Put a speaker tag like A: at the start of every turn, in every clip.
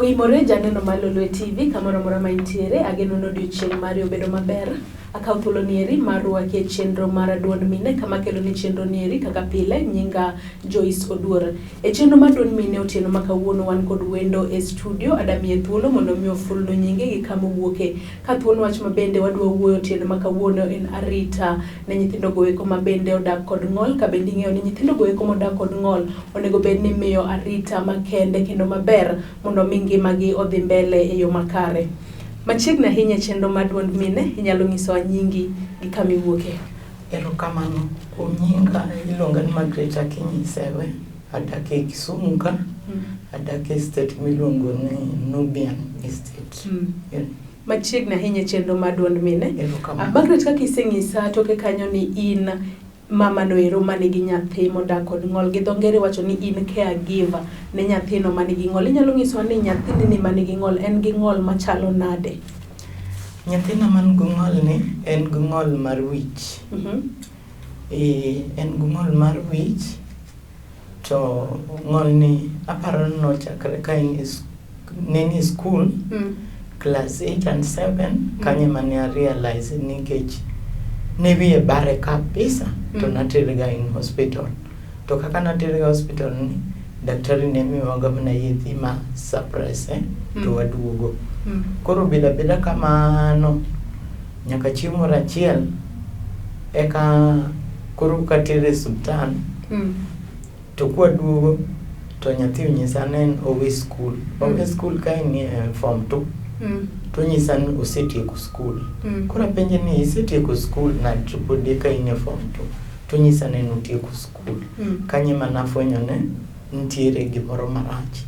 A: Oimore janeno malolo e TV kamoro mora maintiere ageno odiochieng' mari obedo maber akaw thuolo nieri mar rwaki e chenro mar duond mine kama kelo ni chenro nieri kaka pile nyinga Joyce Oduor. E chenro mar duond mine otieno ma kawuono wan kod wendo e studio adamie thuolo mondo mi ofulno nyinge gi kama wuoke ka thuolo wach mabende wadwa wuoyo otieno ma kawuono en arita ne nyithindo goeko mabende odak kod ng'ol ka bende ing'eyo ni nyithindo goeko modak kod ng'ol onego bed ni miyo arita makende kendo maber mondo mi ngimagi odhi mbele e yo makare. Machiegni ahinya e chenro mar duond mine inyalo nyisowa nyingi gi kama iwuoke.
B: Erokamano. Kuom nyinga iluonga ni Margaret Akinyi Sewe, adak e Kisumu ka, adak e state miluongo ni Nubian Estate.
A: Machiegni ahinya e chenro mar duond mine.
B: Erokamano.
A: Margaret, kaka iseng'isa toke kanyo ni in mama noero manigi nyathi modak kod ng'ol, gi dho ngere wacho ni in caregiver ne nyathino manigi ng'ol. Inyalo nyisowa ni nyathini ni manigi ng'ol en gi ng'ol machalo nade?
B: Nyathina man gi ng'ol ni en gi ng'ol mar wich. En gi ng'ol mar wich to ng'ol ni aparo no chakre ka neni school class 8 and 7 kanye mane I realize nikech ne wiye bare kabisa to naterega in hospital. To kaka naterega hospital ni daktari ne miyoga mana yethi ma suppress to waduogo. Koro bila kamano nyaka chieng' moro achiel eka koro katere sultan to kwaduogo to nyathi onyisa ne owe school. Owe school ka ni form 2 to nyisa ni osetieko school. Koro penje ni isetieko school na chopo deka in form 2 to nyisa ni notieko school. Kanye mana fwenyo ne ntiere gimoro marach.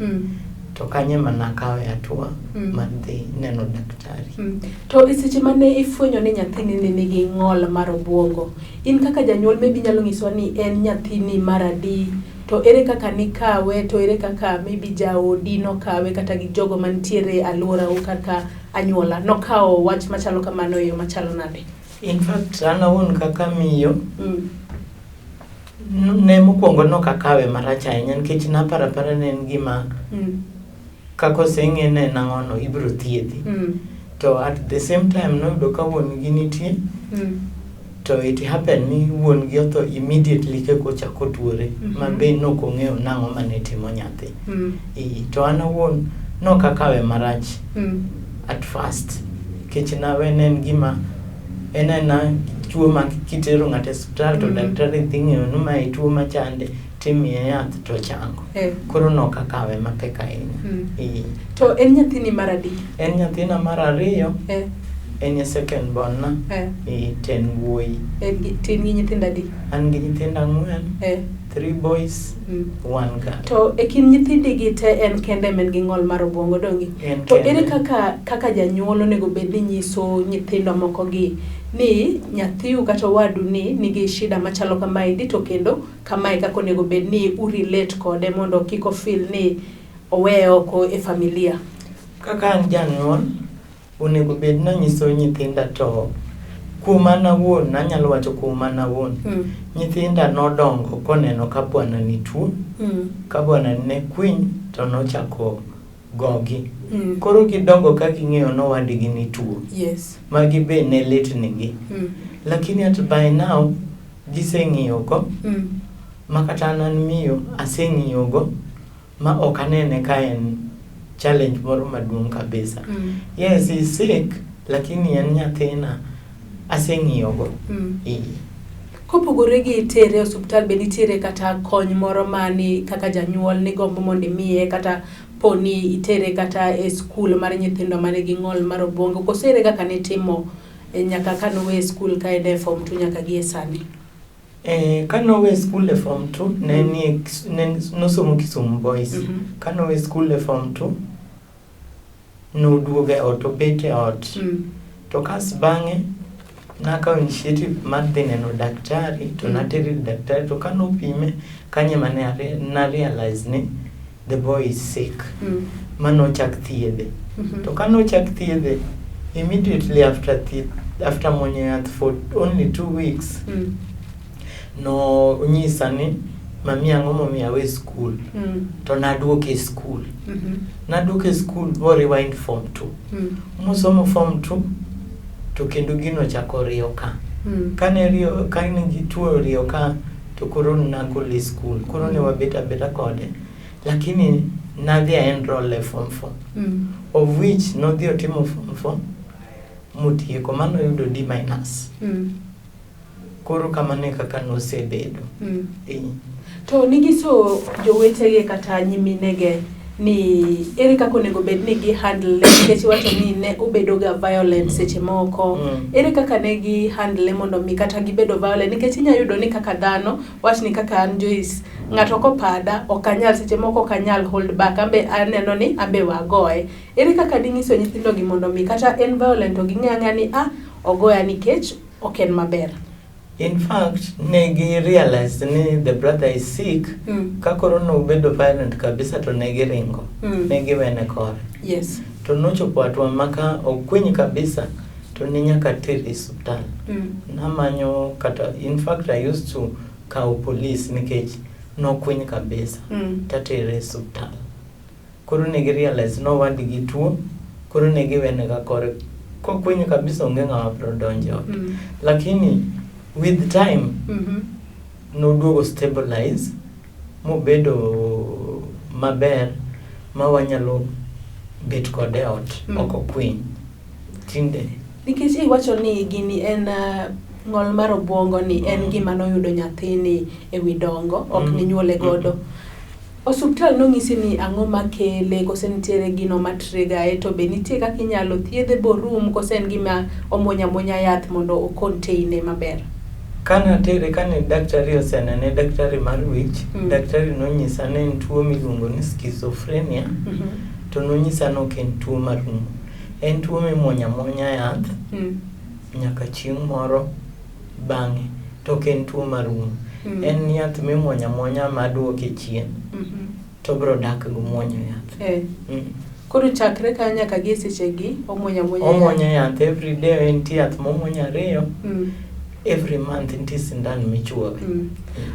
B: To kanye mana kawe atua madhi neno daktari.
A: To seche mane ifwenyo ni nyathini nigi ng'ol mar obuongo, in kaka janyuol maybe nyalo nyisowa ni en nyathini mar adi, to ere kaka nikawe, to ere kaka maybe jaodi nokawe kata gi jogo mantiere alworau kaka anyuola nokawo wach machalo kamano e yo machalo nade?
B: In fact an awuon kaka miyo ne mokwongo nokakawe marach ahinya nikech naparapara ne en gima kako seng'e ne nang'ono ibro thiedhi. To at the same time noyudo ka wuon gi nitie to it happened ni wuon gi otho immediately ke kochako tuore ma be nokong'eyo nang'o mane timo nyathi. To an awuon nokakawe marach at first kech nawe ne en gima enena tuo ma kitero ng'ato e hospital to daktari dhi ng'eyo ni ma tuo machande timiye yath to chango. Koro nokakawe mapek ahinya.
A: To en nyathini mar adi?
B: En nyathina mar ariyo. En second born na. Ten wuoyi.
A: Tin gi nyithindo adi?
B: An gi nyithindo 4. 3 boys, 1 girl.
A: To e kin nyithindigi te en kende men gi ng'ol mar obuongo dongi? To ere kaka janyuol onego bed ni nyiso nyithindo moko gi ni nyathiu kata wadu ni nigi shida machalo kamaendi, to kendo kamae kaka onego bed ni urelate kode mondo kiko feel ni oweye oko e familia?
B: Kaka an janyuol onego bed na nyiso nyithinda to kuomana wuon, nanyalo wacho kuomana wuon. Nyithinda nodongo koneno ka bwana ni tuo, ka bwana ne kwiny to nochako gogi. Koro gidongo ka ging'eyo no wadgi ni tuo. Magi be ne lit nigi. Lakini at by now giseng'iyogo makata an miyo aseng'iyogo ma ok anene ka en challenge moro maduong' kabisa. Yes, he's sick, lakini en nyathina aseng'iyogo.
A: Kopogore gi tere e osuptal be nitiere kata kony moro mani kaka janyuol ni gombo mondo imiye kata poni itere kata e skul mar nyithindo mane gi ng'ol mar obuongo? Koso ere kaka nitimo nyaka kanowe skul ka en e form 2 nyaka gi e sani?
B: Kanowe skul e form 2 ne nosomo Kisumu Boys. Kanowe skul e form 2 noduoga e ot, obet e ot. To kas bang'e nakawo initiative mar dhi neno daktari to natere daktari to kanopime kanye mane na realize ni the boy is sick. Manochak thiedhe. To kanochak thiedhe immediately after muonyo yath for only 2 weeks no nyisa ni mami ang'o momiyo awe skul. To naduoke skul. Naduoke skul bo rewind form 2. Mosomo form 2 to kendo gino chako riyo ka. Kane gituo riyo ka to koro nakole skul. Koro ne wabeta kode. Lakini nadhi enroll e form 4. Of which nodhi otimo form 4 mutieko mano yudo D-. Koro kamane kaka nosebedo.
A: To nigiso jowetege kata nyiminege ni ere kako onego bed ni gi handle nikech wacho ni ne obedo ga violence seche moko. Ere kaka ne gi handle mondo mi kata gibedo violent nikech inya yudo ni kaka dhano wach ni kaka an Joyce ng'ato kopada okanyal seche moko okanyal hold back ambe aneno ni ambe wagoye. Ere kaka dingiso nyithindo gi mondo mi kata en violent to ging'ang'a ni ogoya nikech oken maber.
B: In fact, negi realized ni the brother is sick. Kakoro no bedo violent kabisa to negi ringo. Negi wene kore.
A: Yes.
B: To nochopo atwa maka okwiny kabisa to ni nyaka teri hospital. Namanyo kata in fact I used to call police nikech nokwiny kabisa. Tatere hospital. Koro negi realize no wadgi tuo. Koro negi wene ga kore. Kokwiny kabisa onge ng'ama biro donjo. Lakini with time, noduogo stabilize, mobedo maber, mawanyalo bet kode ot, oko kwiny. Tinde.
A: Nikech iwacho ni gini en ng'ol mar obwongo ni en gima noyudo nyathini ewi dongo, ok ni nyuole godo. Osuptal nong'isi ni ang'o makele kose nitiere gino matriga to be nitie kaka inyalo thiedhe borum kose en gima omuonya yath mondo o contain maber.
B: Kane daktari osenene daktari mar wich, daktari nonyisa ni en tuo miluongo ni schizophrenia, to nonyisa ni ok en tuo marumo. En tuo mimuonya yath, nyaka chieng' moro bang'e, to ok en tuo marumo. En yath mimuonya maduoke chien, to bro dak go muonyo yath.
A: Koro chakre ka nyaka gi sechegi
B: omuonya yath every day en yath momuonya riyo. Every month nti sindan michuowe.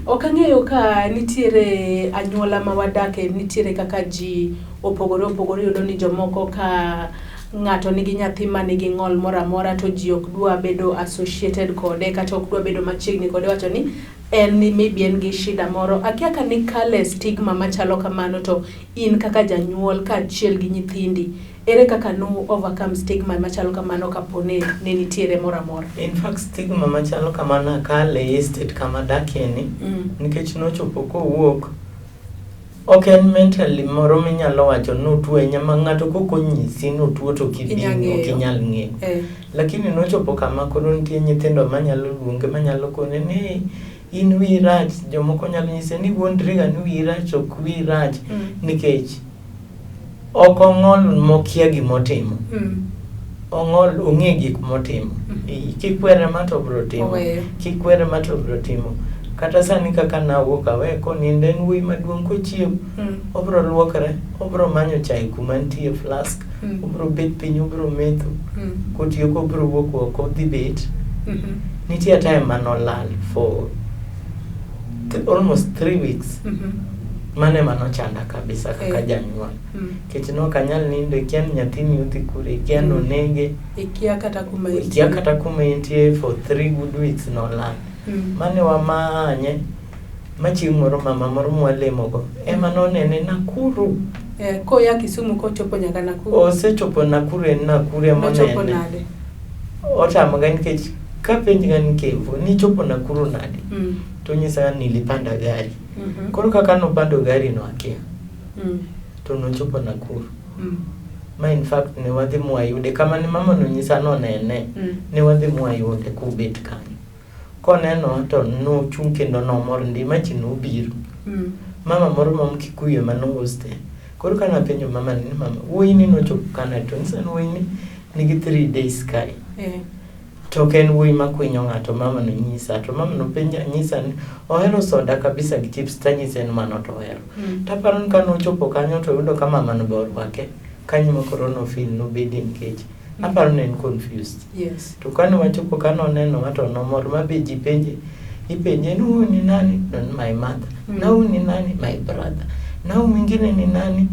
A: Okang'eyo ka nitiere anyuola ma wadake nitiere kaka ji opogore yudo ni jomoko ka ng'ato nigi nyathi ma nigi ng'ol moro amora to ji ok dwa bedo associated kode kata ok dwa bedo machiegni kode wacho ni en ni maybe en gi shida moro. Akia ka ni kale stigma machalo kamano to in kaka janyuol ka achiel gi nyithindi. Ere kaka no overcome stigma machalo kamano kapone ne nitiere moro amora.
B: In fact stigma machalo kamano kale estate kama dakieni nikech nochopo kowuok ok en mentally moro minyalo wacho no tuo nyama ng'ato kokonyisi no tuo to kinyal ng'eyo. Lakini nochopo kama koro nitie nyithindo manyalo luonge manyalo kone ni in wi rach, jomoko nyalo nyise ni wuondri ga ni wi rach ok wi rach nikech ok ong'ol mokia gimotimo. Ong'ol ong'e gik motimo. Kikwere mato bro timo. Kata sani kaka nawuok awe koninde en wuoyi maduong' kochiew, obro luokre, obro manyo chai kuma nitie flask, obro bet piny, obro metho, kotieko obro wuok oko dhi bet. Nitie time manolal for almost 3 weeks. Mane manochanda kabisa kaka janyuol. Kech no kanyal nindo kian nyathini udhi kure, kian onege,
A: ikia kata
B: kuma intie for 3 good weeks nolal. Mane wamanye machieng' moro mama moro mwalemogo ema nonene Nakuru.
A: Koya Kisumu kochopo nyaka Nakuru.
B: Osechopo Nakuru en Nakuru monene. Otamaga nikech kapenjga ni Kevo ni chopo Nakuru nade. To nyisa nilipanda gari. Koro kaka nopando gari no akia. To nochopo Nakuru. Ma in fact ne wadhi mwayude kama ni mama nonyisa nonene. Ne wadhi mwayude kubet kanyo. Koneno to no chung kendo no mor ndima chi no biro. Mama moro mam Kikuyu manoste. Koro kana penjo mama ni mama, wuoyi ni nochopo kana to nsan wuoyi ni nigi 3 days kai. To ken wuoyi makwinyo ng'ato mama no nyisa to mama no penja nyisa ni ohero soda kabisa gi chips tanyise en mano to ohero. Taparo ni kano chopo kanyo to yudo kama mama no bor wake kanyo makoro no feel no bedi nkech. Aparo ne confused.
A: Yes.
B: To kano wachopo kano neno wato no mor mabe ji penje ipenje ni nani, my mother. Na ni nani, my brother. Na mwingine ni nani,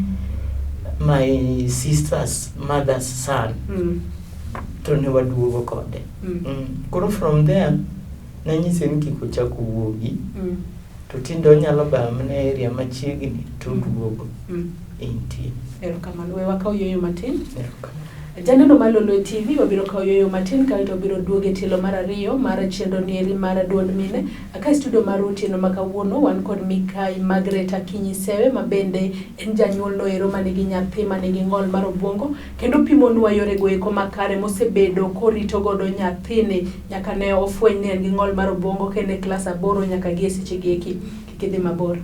B: my sister's mother's son. To ne waduogo kode. Koro from there nanyise ni kikucha kuwuogi. To tindo nyalo ba mna area machiegni to duogo. Inti.
A: Erokamano, we wakaw yoyo matin. Erokamano. Janeno malolo TV wabiro kaw yoyo matin ka to biro duoge tilo mar ariyo mar chenro nieri mar duond mine. Aka studio mar Otieno makawuono wan kod Mikai Margaret Akinyi Sewe mabende en janyuol no ero manigi nyathi manigi ng'ol mar obwongo kendo pimonwa yore go eko makare mosebedo korito godo nyathine nyaka ne ofweny ni en gi ng'ol mar obwongo kende klas 8 nyaka gi seche gi eki kidhi mabor.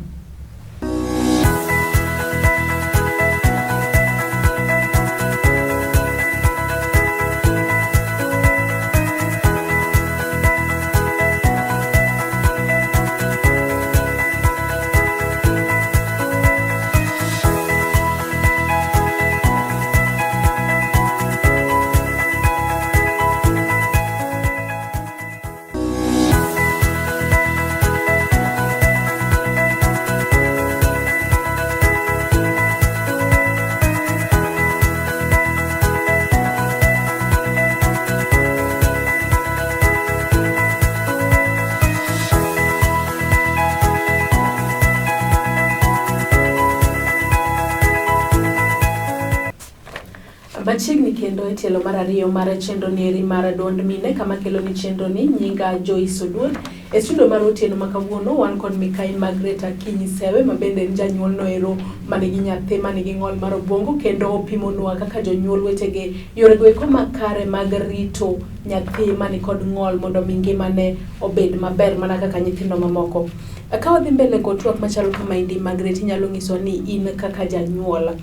A: Machiegni kendo e tielo mar ariyo mar chenro nieri mar duond mine kama kelo ni chenro ni nyinga Joyce Oduor. E studio mar Otieno makawuono wan kod Mikai Margaret Akinyi Sewe mabende en janyuol no ero manigi nyathi manigi ng'ol mar obwongo kendo opimonwa kaka jonyuol wetege yore go eko makare mag rito nyathi mani kod ng'ol mondo mi ngimane obed maber mana kaka nyithindo mamoko. Ka wadhi mbele go twak machalo kama indi Margaret nyalo nyiso ni in kaka janyuol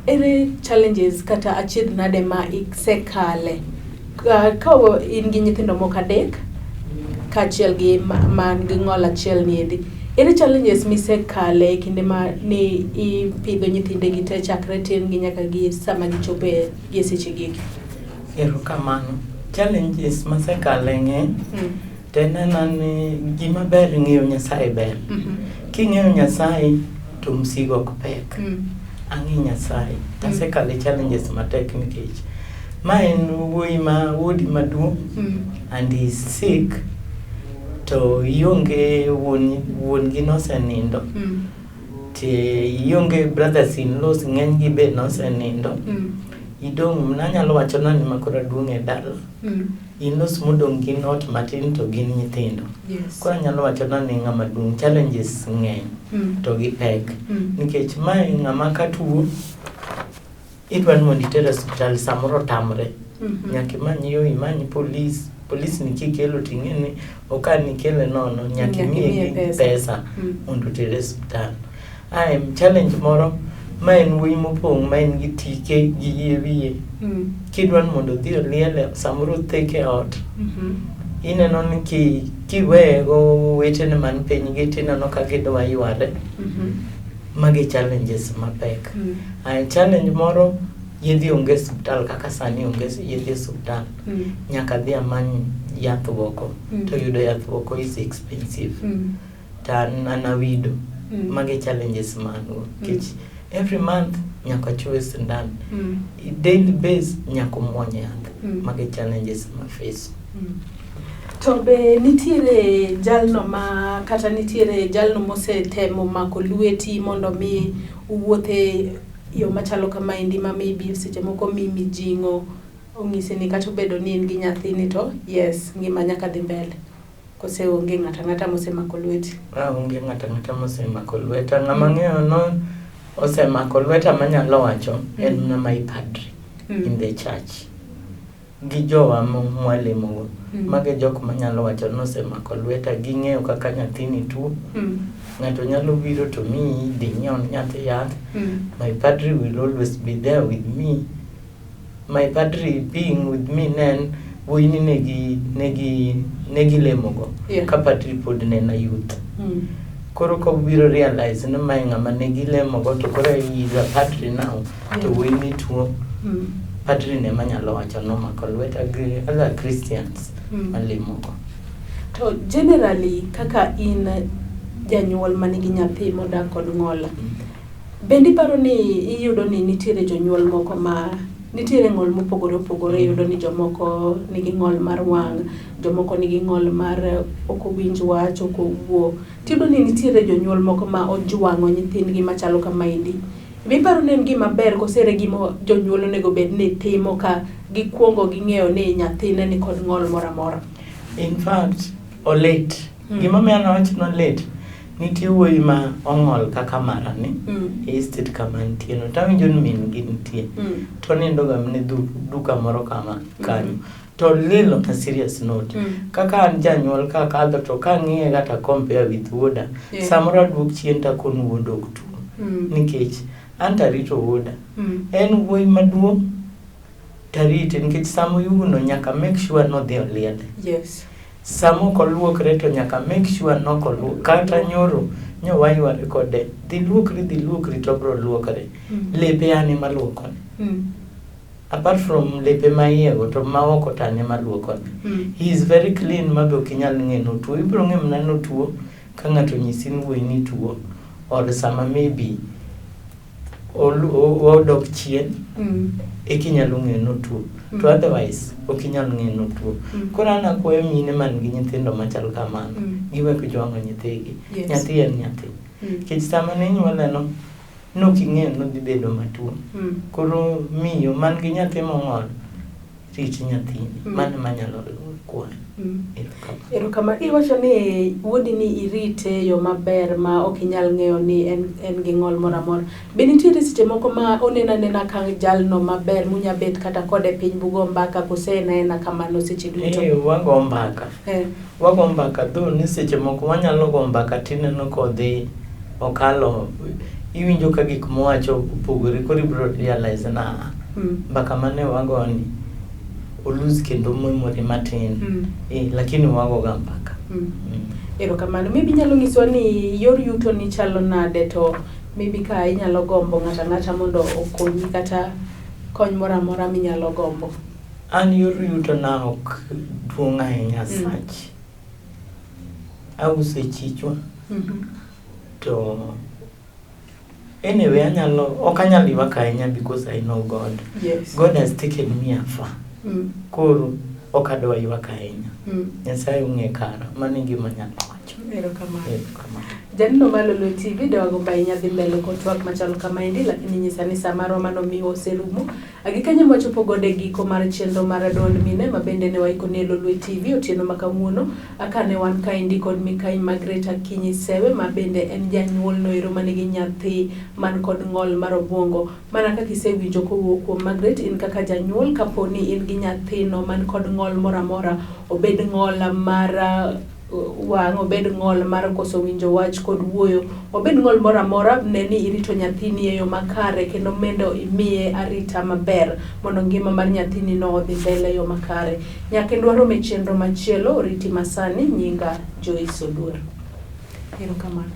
A: ere challenges kata achiedh nade ma iksekale ka in gi nyithindo moko 3 kaachiel gi man gi ng'ol achiel niendi, ere challenges misekale kinde ma ni ipidho nyithinde gi te chakre tin gi nyaka gi sama gichope gi seche gi?
B: Erokamano. Challenges masekale ng'eny tenena ni gima ber ng'eyo Nyasaye ber. King'eyo Nyasaye to msigo ok pek. Ang'i Nyasaye. Asekale challenges matek nikech ma en wuoyi ma wuodi maduong' and he is sick to ionge wuon gi nosenindo. Ionge brothers in laws ng'eny gi be nosenindo. Idong' nanyalo wacho nani makora duong' e dala. In-laws modong' gin ot matin to gin nyithindo. Koro anyalo wacho nani ng'ama duong' challenges ng'eny to gi pek. Nikech mae ng'ama katuo idwan mondo itere hospital samoro tamre. Nyaka imany polis ni kikelo ting'eni okan nikele nono nyaka imiye pesa mondo tere hospital. Challenge moro ma en wuoyi mopong' ma en gi tike gi yie wiye. Kidwan mondo dhi oliele samoro theke ot. Ineno ni kiweye go wetene man piny gi tineno ka gidwa yware. Magi challenges mapek. Challenge moro yedhi onge hospital kaka sani onge yedhi hospital. Nyaka dhi amany yath oko. To yudo yath oko is expensive. Anawido. Magi challenges mango. Every month nyaka chowe sindan. Daily base nyaka muonye yath. Magi challenges ma face.
A: To be nitiere jalno ma kata nitiere jalno mosetemo mako lweti mondo mi uwuothe yo machalo kama indi ma maybe seche moko mimi jingo ong'ise ni kata bedo ni in gi nyathini to yes ngima nyaka dhi mbele. Kose onge ng'ata mosemako lweti?
B: Onge ng'ata mosemako lweta. Ng'ama ng'eyo no osemako lweta manyalo wacho en my padre in the church. Gi jowa mwalimo mage jok manyalo wacho nosemako lweta ging'eyo kaka nyathini tuo. Ng'ato nyalo biro to mi dhi nyiew nyathi yath. My padre will always be there with me. My padre being with me nen wuoyi ni negi lemogo ka padre pod nena youth. Koro ko biro realize ni mae ng'ama negi lemogo to koro is a padre now to wuoyi ni tuo. Padre ne manyalo wacho nomako lweta gi other Christians malimogo.
A: To generally kaka in janyuol manigi nyathi modak kod ng'ol, bendi paro ni iyudo ni nitiere jonyuol moko ma nitiere ng'ol mopogore opogore, iyudo ni jomoko nigi ng'ol mar wang', jomoko nigi ng'ol mar ok owinj wach, ok owuo. Tiyudo ni nitiere jonyuol moko ma ojwang'o nyithindgi machalo kamaendi. Biparo ni en gima ber kosere gima jonyuol onego bed ni timo ka gikwongo ging'eyo ni nyathine ni kod ng'ol moro amora.
B: In fact, olet. Gima miyo wachno let. Nitie wuoyi ma ong'ol kaka marani, estate kama nitie no, tawinjo ni min gi nitie. To nindo ga mne duka moro kama kanyo. To lilo na serious note. Kaka an janyuol ka kadho to ka ng'iye kata compare with wuoda, samoro aduok chien ta kon wuoda ok tuo. Nikech an tarito wuoda. En wuoyi maduong' tarite nikech samo yuno nyaka make sure no dhi oliel.
A: Yes.
B: Samo koluokre to nyaka make sure no koluok. Kata nyoro nyowayware kode. Dhi luokri to bro luokre. Lepe ane maluokone. Apart from lepe ma iyego to ma oko tane maluokone. He is very clean mabe okinyal ng'e notuo. Ibro ng'e mna notuo ka ng'ato nyisi ni wuoyi ni tuo. Or sama maybe odok chien ekinyalo ng'e notuo. To otherwise okinyal ng'e notuo. Koro an akwayo mine man gi nyithindo machal kamano. Giwek jwang'o nyithigi. Nyathi en nyathi. Kech sama ne nyuoleno noking'e nodhi bedo matuo. Koro miyo man gi nyathi mong'ol rit nyathini. Mano manyalo kwayo.
A: Erokamano. Iwacho ni wuodi ni irite yo maber ma ok inyal ng'eyo ni en gi ng'ol moro amora. Be nitiere seche moko ma onena nena ka jalno maber munya bet kata kode piny bugo mbaka kosenena kamano seche duto?
B: Wago mbaka. Wago mbaka dho ni seche moko wanyalo go mbaka tineno kodhi okalo iwinjo ka gik mowacho opogore koro ibro realize na mbaka mane wago ni olose kendo memory matin. Lakini wago ga mbaka.
A: Erokamano. Maybe nyalo nyiso ni yor yuto ni chalo nade, to maybe ka inyalo gombo ng'ata mondo okonyi kata kony moro amora minyalo gombo.
B: An yor yuto na ok duong' ahinya sach. Auso chichwa. To anyway ok anyal ywak ahinya because I know God.
A: Yes.
B: God has taken me afar. Koro ok adwa ywak ahinya. Nyasaye ong'e kara. Mano gima nyalo wacho.
A: Erokamano. Janino Malolwe TV dawago mba inyadhi mbele kod twak machalo kamaendi, lakini nyisa ni samaro mano miyo oserumo. Agikanye mwachopo gode giko mar chenro mar Duond Mine mabende ne waikone Lolwe TV otieno makamuono. Akane wan kaendi kod Mikai Margaret Akinyi Sewe mabende en janyuol noero manigi nyathi man kod ng'ol mar obwongo. Mana kaka isewinjo kowuok kuom Margaret, in kaka janyuol kaponi in gi nyathino man kod ng'ol moro amora, obed ng'ol mar wang', obed ng'ol mar koso winjo wach kod wuoyo, obed ng'ol moro amora, ne ni irito nyathini e yo makare kendo mendo imiye arita maber mondo ngima mar nyathini no odhi mbele yo makare. Nyakendo warome chenro machielo, oriti masani. Nyinga Joyce Oduor. Erokamano.